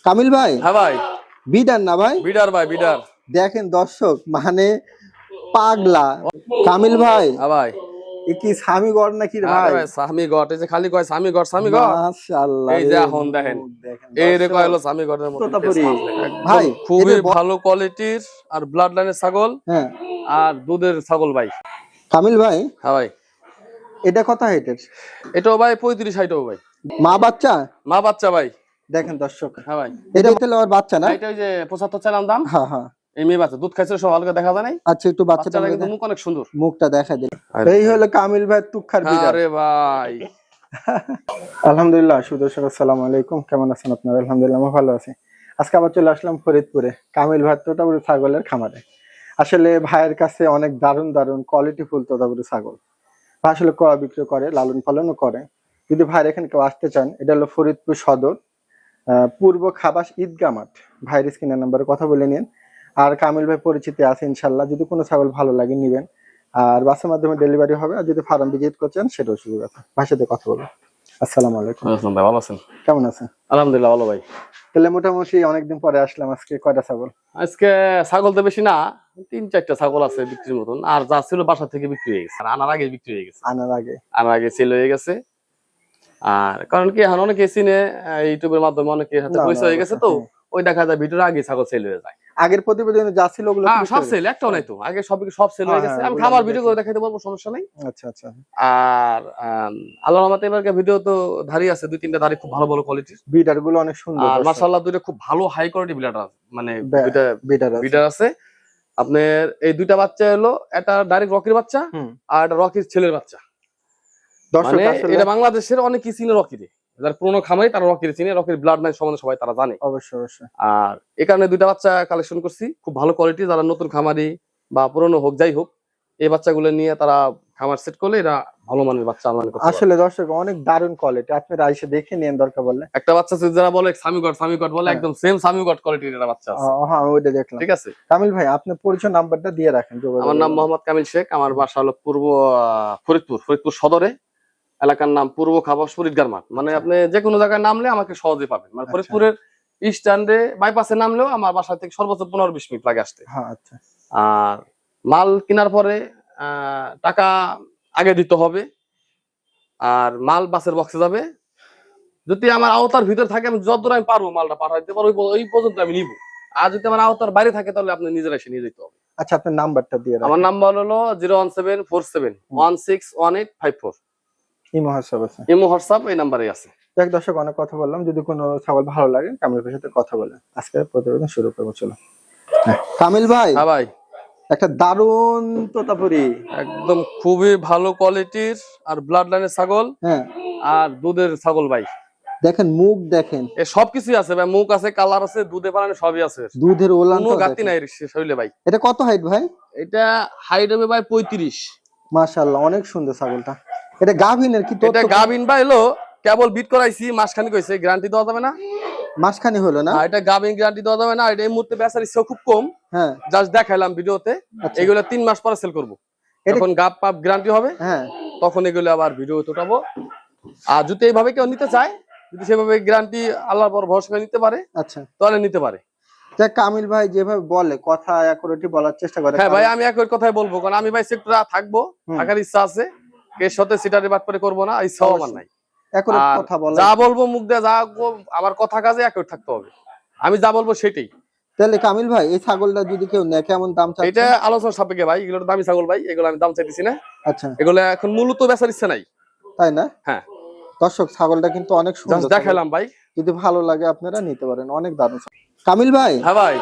কামিল ভাই, হ্যাঁ ভাই, বিডার না ভাই? বিডার ভাই, বিডার। দেখেন দর্শক, মানে পাগলা কামিল ভাই। হ্যাঁ ভাই, এ কি স্বামীগড় নাকি রে আরে ভাই? ভাই স্বামী গট, এই যে খালি কয় স্বামী গট, স্বামী গট। মাশাআল্লাহ এই রে, যে এখন দেখেন, দেখেন এই রে দর্শক, কয়লো স্বামী গটের মতো তোতাপুরি। ভাই, ভাই খুবই এদের ভালো কোয়ালিটির আর ব্লাড লাইনের ছাগল হ্যাঁ আর দুধের ছাগল ভাই। কামিল ভাই, হ্যাঁ ভাই, এটা কত হাইটের? এটাও ভাই 35-60 ভাই। মা বাচ্চা? মা বাচ্চা ভাই। দেখেন দর্শক, হ্যাঁ ভাই, এটা তাহলে ওর বাচ্চা না? এটা ওই যে 75 চাইলাম দাম। হ্যাঁ হ্যাঁ, এই মেয়ে বাচ্চা দুধ খাইছে, সব হালকা দেখা যায় নাই। আচ্ছা একটু বাচ্চাটা বাচ্চাটা কিন্তু মুখ অনেক সুন্দর। মুখটা দেখা দিন। এই হলো কামিল ভাই তুখার বিড়াল। আরে ভাই, আলহামদুলিল্লাহ, সুদর্শক আসসালামু আলাইকুম, কেমন আছেন আপনারা? আলহামদুলিল্লাহ আমি ভালো আছি। আজকে আবার চলে আসলাম ফরিদপুরে কামিল ভাই তোতাপুরি ছাগলের খামারে। আসলে ভাইয়ের কাছে অনেক দারুণ দারুণ কোয়ালিটিফুল তোতাপুরি ছাগল ভাই আসলে ক্রয় বিক্রয় করে, লালন পালনও করে। যদি ভাইয়ের এখানে কেউ আসতে চান, এটা হলো ফরিদপুর সদর, পূর্ব খাবাস ঈদগাহ মাঠ। ভাইয়ের স্ক্রিনের নাম্বারে কথা বলে নিন। আর কামিল ভাই পরিচিতি আছে ইনশাল্লাহ, যদি কোনো ছাগল ভালো লাগে নিবেন। আর বাসের মাধ্যমে ডেলিভারি হবে, আর যদি ফার্ম ভিজিট করছেন সেটাও সুযোগ আছে। ভাইয়ের সাথে কথা বলবো। আসসালামু আলাইকুম ভাই ভালো আছেন? কেমন আছেন? আলহামদুলিল্লাহ ভালো ভাই। তাহলে মোটামুটি অনেকদিন পরে আসলাম। আজকে কয়টা ছাগল? আজকে ছাগল তো বেশি না, 3-4টা ছাগল আছে বিক্রির মতন, আর যা ছিল বাসা থেকে বিক্রি হয়ে গেছে, আর আনার আগে বিক্রি হয়ে গেছে। আনার আগে সেল হয়ে গেছে। আর কারণ কি এখন অনেকে চিনে, ইউটিউবের মাধ্যমে অনেকে হাতে পরিচয় হয়ে গেছে, তো ওই দেখা যায় ভিডিওর আগে ছাগল সেল হয়ে যায়। আগের প্রতিবেদনে যা ছিল ওগুলো সব সেল, একটাও নাই তো। আগে সব সেল হয়ে গেছে। আমি খামার ভিডিও করে দেখাইতে পারবো, সমস্যা নাই। আচ্ছা আচ্ছা। আর আল্লাহর রহমতে এবারকার ভিডিও তো ধারি আছে, 2-3টা ধারি খুব ভালো ভালো কোয়ালিটির বিডার গুলো অনেক সুন্দর, আর মাশাআল্লাহ দুইটা খুব ভালো হাই কোয়ালিটি বিডার আছে, মানে দুইটা বিডার আছে। আপনার এই দুইটা বাচ্চা হলো, এটা ডাইরেক্ট রকির বাচ্চা আর এটা রকির ছেলের বাচ্চা। দর্শক মানে আসলে এটা বাংলাদেশের অনেকেই চিনে রকিরে, যারা পুরোনো খামারি তারা রকিরে চিনে, রকির ব্লাড লাইন সম্বন্ধে সবাই তারা জানে। অবশ্যই অবশ্যই। আর এই কারণে দুইটা বাচ্চা কালেকশন করছি, খুব ভালো কোয়ালিটি। যারা নতুন খামারি বা পুরনো হোক যাই হোক, এই বাচ্চাগুলো নিয়ে তারা খামার সেট করলে এরা ভালো মানের বাচ্চা আমদানি করতে পারবে। আসলে দর্শক অনেক দারুণ কোয়ালিটি, আপনারা এসে দেখে নিন দরকার বললে। একটা বাচ্চা আছে যারা বলে সামিগট বলে, একদম সেম সামিগট কোয়ালিটির একটা বাচ্চা আছে। হ্যাঁ আমি ওইটা দেখলাম। ঠিক আছে কামিল ভাই, আপনার পরিচয় নাম্বারটা দিয়ে রাখেন। আমার নাম মোহাম্মদ কামিল শেখ, আমার বাসা হলো পূর্ব ফরিদপুর সদরে, এলাকার নাম পূর্ব খাবাসপুর ঈদগাহ মাঠ। মানে আপনি যে কোনো জায়গায় নামলে আমাকে সহজে পাবেন। মানে ফরিদপুরের স্ট্যান্ডে বাইপাসে নামলেও আমার বাসা থেকে সর্বোচ্চ 15-20 মিনিট লাগে আসতে। আচ্ছা। আর মাল কেনার পরে টাকা আগে দিতে হবে, আর মাল বাসের বক্সে যাবে। যদি আমার আওতার ভিতর থাকে, আমি যতদূর আমি পারবো মালটা পাঠাইতে পারবো, ওই পর্যন্ত আমি নিবো। আর যদি আমার আওতার বাইরে থাকে, তাহলে আপনি নিজেরা এসে নিয়ে যেতে হবে। আচ্ছা, আপনার নাম্বারটা দিয়ে রাখেন। আমার নাম্বার হলো 01747161854। ইমো হোয়াটসঅ্যাপ এই নাম্বারে আছে। দেখ দর্শক, অনেক কথা বললাম, যদি কোনো ছাগল ভালো লাগে কামিল ভাইয়ের সাথে কথা বলেন। আজকে প্রতিবেদন শুরু করবো, চলো। কামিল ভাই, হ্যাঁ ভাই, একটা দারুণ তোতাপুরি, একদম খুবই ভালো কোয়ালিটির আর ব্লাড লাইনের ছাগল আর দুধের ছাগল ভাই। দেখেন মুখ, দেখেন এ সবকিছুই আছে ভাই, মুখ আছে, কালার আছে, দুধে বানানো সবই আছে, দুধের ওলান কোনো গাতি নাই শরীরে ভাই। এটা কত হাইট ভাই? এটা হাইট হবে ভাই 35। মাশাআল্লাহ, অনেক সুন্দর ছাগলটা। এটা গাভিনের কি? এটা গাভিন ভাই, হলো কেবল বিট করাইছি, মাসখানি কইছে, গ্যারান্টি দেওয়া যাবে না। মাসখানি হলো না? এটা গাভিন, গ্যারান্টি দেওয়া যাবে না। এটা এই মুহূর্তে বেচার ইচ্ছা খুব কম, জাস্ট দেখাইলাম ভিডিওতে। এগুলো 3 মাস পরে সেল করব, যখন গাব পাপ গ্যারান্টি হবে তখন এগুলো আবার ভিডিওতে উঠাবো। আর যদি এইভাবে কেউ নিতে চায়, যদি সেভাবে গ্যারান্টি আল্লাহর পর ভরসা করে নিতে পারে, আচ্ছা তাহলে নিতে পারে। কামিল ভাই যেভাবে বলে, কথা অ্যাকুরেটলি বলার চেষ্টা করে। হ্যাঁ ভাই, আমি একই কথাই বলবো, কারণ আমি ভাই সেক্টরে থাকবো, থাকার ইচ্ছা আছে। এর সাথে সিটারি বাটপারি করবো না, ইচ্ছাও আমার নাই। যা বলবো মুখ দিয়ে, যা আমার কথা কাজে একই থাকতে হবে। আমি যা বলবো সেটাই। তাহলে কামিল ভাই, এই ছাগলটা যদি কেউ নেয় কেমন দাম চাচ্ছে? এটা আলোচনার সাপেক্ষে ভাই, এগুলো দামি ছাগল ভাই, এগুলো আমি দাম চাইতেছি না। আচ্ছা, এগুলো এখন মূলত বেচার ইচ্ছা নাই, তাই না? হ্যাঁ দর্শক, ছাগলটা কিন্তু অনেক সুন্দর, দেখালাম ভাই, যদি ভালো লাগে আপনারা নিতে পারেন, অনেক দারুণ। কামিল ভাই, হ্যাঁ ভাই,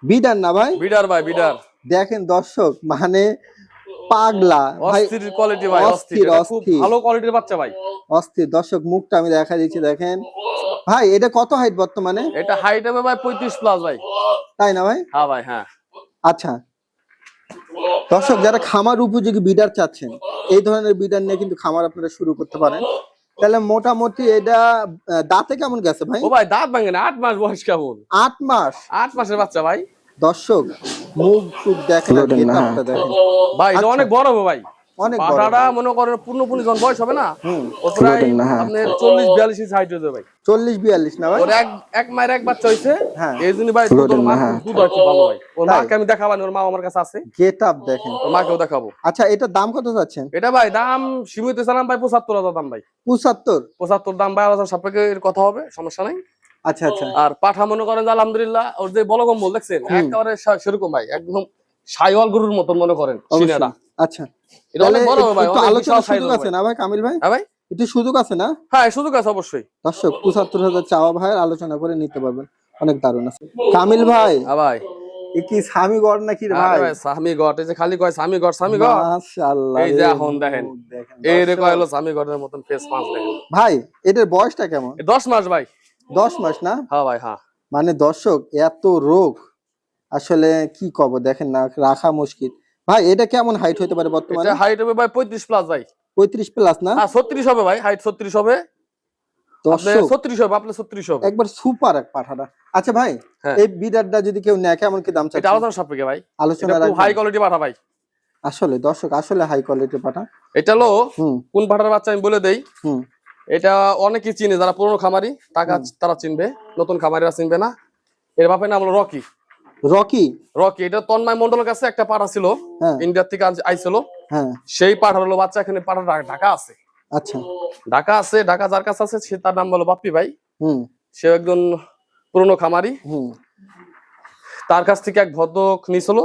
বিডার না ভাই? বিডার ভাই, বিডার। দেখেন দর্শক, মানে পাগলা ভাই, অস্থির কোয়ালিটি ভাই, অস্থির, খুব ভালো কোয়ালিটির বাচ্চা ভাই, অস্থির। দর্শক মুখটা আমি দেখা দিচ্ছি, দেখেন ভাই। এটা কত হাইট বর্তমানে? এটা হাইট হবে ভাই 35+ ভাই। তাই না ভাই? হ্যাঁ ভাই, হ্যাঁ। আচ্ছা দর্শক, যারা খামার উপযোগী বিডার চাচ্ছেন, এই ধরনের বিডার নিয়ে কিন্তু খামার আপনারা শুরু করতে পারেন। তাহলে মোটামুটি এটা দাঁতে কেমন গেছে ভাই? ও ভাই, দাঁত ভাঙে না, 8 মাস বয়স। কেমন 8 মাস? 8 মাসের বাচ্চা ভাই। দর্শক মুখ টুক দেখেন, দেখেন ভাই, এটা অনেক বড় হবে ভাই, অনেক বড় পাঠাটা মনে করেন পূর্ণপূর্ণ যখন বয়স হবে না, ও প্রায় আপনার 40-42 ইঞ্চি হাইট হয়ে যাবে ভাই। 40-42 না ভাই? ওর এক মায়ের এক বাচ্চা হইছে, হ্যাঁ। এই জন্য ভাই দুধের মান দুধ হয় খুব ভালো ভাই। ওর মাকে আমি দেখাবানি, ওর মা আমার কাছে আছে, গেট আপ দেখেন, ওর মাকেও দেখাবো। আচ্ছা এটার দাম কত যাচ্ছেন? এটা ভাই দাম সীমিত ছিলাম ভাই 75,000 দাম ভাই। 75 দাম ভাই, আলাদা সাপেক্ষে এর কথা হবে, সমস্যা নাই। আচ্ছা আচ্ছা। আর পাঠা মনে করেন যে আলহামদুলিল্লাহ ওর যে বলগম্বল দেখছেন একেবারে সেরকম ভাই, একদম সাইওয়াল গরুর মতন মনে করেন সিনাটা। আচ্ছা এটা অনেক বড় ভাই, একটু অনেক আলোচনার বিশাল সাইজ সুযোগ আছে না ভাই কামিল ভাই? হ্যাঁ ভাই, একটু সুযোগ আছে না? হ্যাঁ সুযোগ আছে অবশ্যই। দর্শক 75,000 চাওয়া ভাই, আলোচনা করে নিতে পারবেন, অনেক দারুণ আছে। কামিল ভাই, হ্যাঁ ভাই, এ কি স্বামীগড় নাকি রে আরে ভাই? ভাই স্বামীগড়, এই যে খালি কয় স্বামীগড় মাশাআল্লাহ, এই যে এখন দেখেন এই রে কয় হলো স্বামীগড়ের মতন ফেস মাছ দেখেন ভাই। এটার বয়সটা কেমন? 10 মাস ভাই। 10 মাস না? হ্যাঁ ভাই, হ্যাঁ। মানে দর্শক এত রোগ, আসলে কি কব, দেখেন না, রাখা মুশকিল। ভাই এটা কেমন হাইট হতে পারে বর্তমানে? এটা হাইট হবে ভাই 35 প্লাস ভাই। 35 প্লাস না? হ্যাঁ 36 হবে ভাই, হাইট 36 হবে। আপনি 36 হবে, আপনি 36 হবে। একবার সুপার এক পাঠাটা। আচ্ছা ভাই, হ্যাঁ। এই বিডারটা যদি কেউ নেয় কেমন কি দাম চাচ্ছে? এটা আলোচনা সাপেক্ষে ভাই, আলোচনা এটা খুব হাই কোয়ালিটি পাঠা ভাই। আসলে দর্শক আসলে হাই কোয়ালিটি পাঠা। এটা হলো কোন পাঠার বাচ্চা আমি বলে দেই। এটা অনেকেই চিনে, যারা পুরনো খামারি তারা চিনবে, নতুন খামারিরা চিনবে না। এর বাপের নাম হলো রকি। রকি? রকি এটা তন্ময় মন্ডলের কাছে একটা পাঠা ছিল, ইন্ডিয়া থেকে আইছিল। হ্যাঁ, সেই পাঠার হলো বাচ্চা, এখানে পাঠা ঢাকা আছে। আচ্ছা, ঢাকা আছে, ঢাকা যার কাছে আছে সে, তার নাম হলো বাপ্পি ভাই। সে একজন পুরনো খামারি। তার কাছ থেকে এক ভদ্রলোক নিয়েছিল,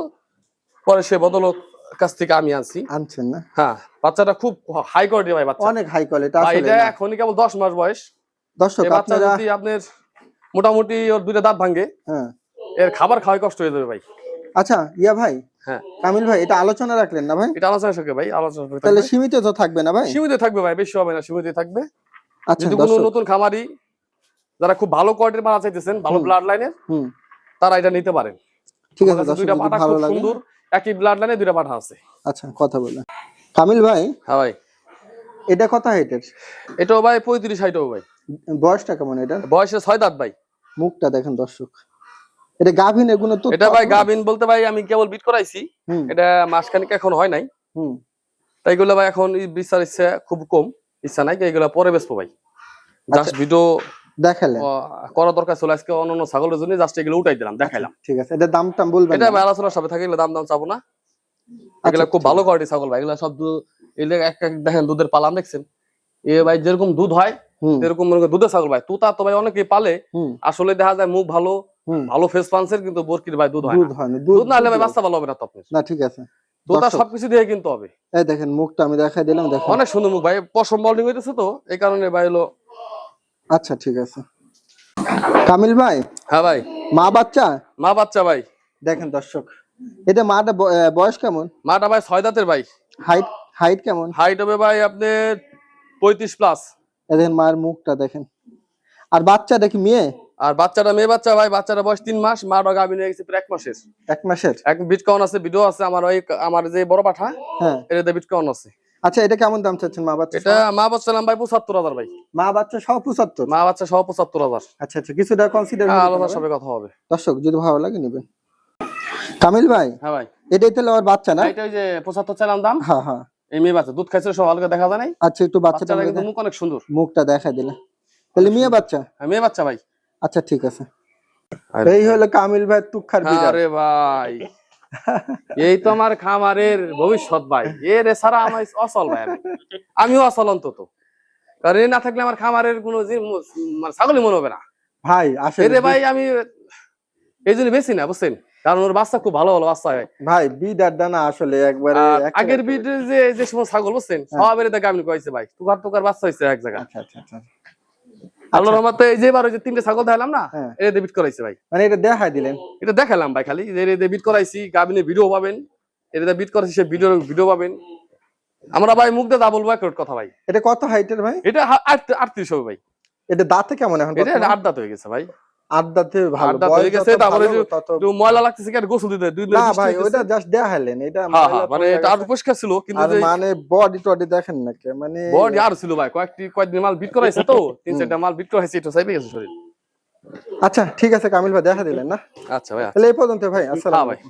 পরে সে ভদ্রলোক কাছ থেকে আমি আনছেন না? হ্যাঁ, বাচ্চাটা খুব হাই কোয়ালিটি ভাই, বাচ্চা অনেক হাই কোয়ালিটি ভাই। আসলে এটা এখনই কেবল 10 মাস বয়স। দর্শক বাচ্চা যদি আপনার মোটামুটি ওর 2টা দাঁত ভাঙে, হ্যাঁ, এর খাবার খাওয়াই কষ্ট হয়ে যাবে ভাই। আচ্ছা ইয়া ভাই, হ্যাঁ কামিল ভাই, এটা আলোচনা রাখলেন না ভাই? এটা আলোচনা সকে ভাই, আলোচনা তাহলে সীমিত তো থাকবে না ভাই? সীমিত থাকবে ভাই, বেশি হবে না, সীমিত থাকবে। আচ্ছা, যদি কোনো নতুন খামারি যারা খুব ভালো কোয়ালিটির মাল চাইতেছেন, ভালো ব্লাড লাইনের, তারা এটা নিতে পারেন। ঠিক আছে, দুইটা পাঠা খুব সুন্দর, একই ব্লাড লাইনে দুইটা পাঠা আছে। আচ্ছা, কথা বলেন কামিল ভাই। হ্যাঁ ভাই, এটা কত হাইটের? এটাও ভাই 35 হাইট হবে ভাই। বয়সটা কেমন এটা? বয়সে 6 দাঁত ভাই। মুখটা দেখেন দর্শক, এটা গাভিন এগুলো তো? এটা ভাই গাভিন বলতে ভাই আমি কেবল বিট করাইছি, এটা মাসখানিক এখন হয় নাই। তাই এগুলো ভাই এখন বিচার ইচ্ছা খুব কম, ইচ্ছা নাই, এগুলো পরে বেচবো ভাই। জাস্ট ভিডিও দেখালেন, করা দরকার ছিল আজকে অন্যান্য ছাগলের জন্য, জাস্ট এগুলো উঠাই দিলাম, দেখাইলাম। ঠিক আছে, এটা দাম টাম বলবেন? এটা ভাই আলোচনার সাথে থাকে, এগুলো দাম চাবো না। এগুলো খুব ভালো কোয়ালিটি ছাগল ভাই, এগুলো সব এক এক দেখেন দুধের পালাম দেখছেন, এ ভাই যেরকম দুধ হয় এরকম দুধের ছাগল ভাই। তুতা তো ভাই অনেকেই পালে, আসলে দেখা যায় মুখ ভালো, ভালো ফেস পান্সের, কিন্তু বরকির ভাই দুধ হয় না। দুধ না হলে ভাই বাচ্চা ভালো হবে না তো আপনার। না ঠিক আছে, তোতা সবকিছু দিয়ে কিনতে হবে। এই দেখেন মুখটা আমি দেখাই দিলাম, দেখেন অনেক সুন্দর মুখ ভাই, পশম বল্ডিং হইতেছে তো এই কারণে ভাই হলো। আচ্ছা ঠিক আছে কামিল ভাই। হ্যাঁ ভাই, মা বাচ্চা? মা বাচ্চা ভাই। দেখেন দর্শক, এটা মাটা বয়স কেমন? মাটা ভাই 6 দাঁতের ভাই। হাইট কেমন? হাইট হবে ভাই আপনি 35 প্লাস। দেখেন মায়ের মুখটা দেখেন। আর বাচ্চাটা কি মেয়ে? আর বাচ্চাটা মেয়ে বাচ্চা ভাই, বাচ্চাটা বয়স 3 মাস, মাটা গাভিন হয়ে গেছে প্রায় 1 মাসের। 1 মাসের? এক বিটকাউন আছে, ভিডিও আছে আমার যে বড় পাঠা, হ্যাঁ এটাতে বিটকাউন আছে। আচ্ছা, এটা কেমন দাম চাচ্ছেন মা বাচ্চা? এটা মা বাচ্চা নাম ভাই 75,000 ভাই। মা বাচ্চা সহ 75? মা বাচ্চা সহ 75,000। আচ্ছা আচ্ছা, কিছুটা কনসিডার আলাদা সবে কথা হবে। দর্শক যদি ভালো লাগে নেবেন। কামিল ভাই। হ্যাঁ ভাই, এটাই তাহলে ওর বাচ্চা না? এটা ওই যে 75 চাইলাম দাম। হ্যাঁ হ্যাঁ, এই মেয়ে বাচ্চা দুধ খাইছে, সব আলগা দেখা যায় নাই। আচ্ছা, একটু বাচ্চাটা কিন্তু মুখ অনেক সুন্দর, মুখটা দেখাই দিলে। তাহলে মেয়ে বাচ্চা? হ্যাঁ মেয়ে বাচ্চা ভাই। আচ্ছা ঠিক আছে, এই হলো কামিল ভাই তুখার বিড়াল। আরে ভাই, এই তো আমার খামারের ভবিষ্যৎ ভাই, এর ছাড়া আমি অচল ভাই, আমিও অচল অন্তত, কারণ এ না থাকলে আমার খামারের কোনো মানে ছাগলই মনে হবে না ভাই। আসলে ভাই আমি এই জন্য বেশি না, বুঝছেন, কারণ ওর বাচ্চা খুব ভালো ভালো বাচ্চা হয় ভাই। বিডার দানা আসলে একবারে আগের বিডের যে সময় ছাগল বুঝছেন, সবের থেকে আমি কইছে ভাই তুকার তুকার বাচ্চা হইছে এক জায়গায়। আচ্ছা আচ্ছা আচ্ছা, আল্লাহর রহমতে এই যে বার ওই যে 3টে ছাগল দেখালাম না, এটা ডেবিট করাইছে ভাই। মানে এটা দেখাই দিলেন? এটা দেখালাম ভাই, খালি যে এটা ডেবিট করাইছি, গাবিনে ভিডিও পাবেন, এটা বিট করাইছি সে ভিডিও পাবেন। আমরা ভাই মুখ দিয়ে দা বলবো এক কথা ভাই। এটা কত হাইটের ভাই? এটা 38 হবে ভাই। এটা দাঁতে কেমন এখন? এটা 8 দাঁত হয়ে গেছে ভাই। 8 দাঁতে ভালো হয়ে গেছে, তারপরে একটু ময়লা লাগতেছে কি আর গোসল দিতে দুই দিন। না ভাই, ওটা জাস্ট দেখাইলেন, এটা মানে এটা আর পরিষ্কার ছিল, কিন্তু মানে বডি টডি দেখেন না কে, মানে বডি আর ছিল ভাই, কয়েকদিন মাল বিট করাইছে তো, 3-4টা মাল বিট করাইছে, এটা চাইবে গেছে শরীর। আচ্ছা ঠিক আছে কামিল ভাই, দেখা দিলেন না? আচ্ছা ভাই, তাহলে এই পর্যন্ত ভাই। আসসালামু আলাইকুম।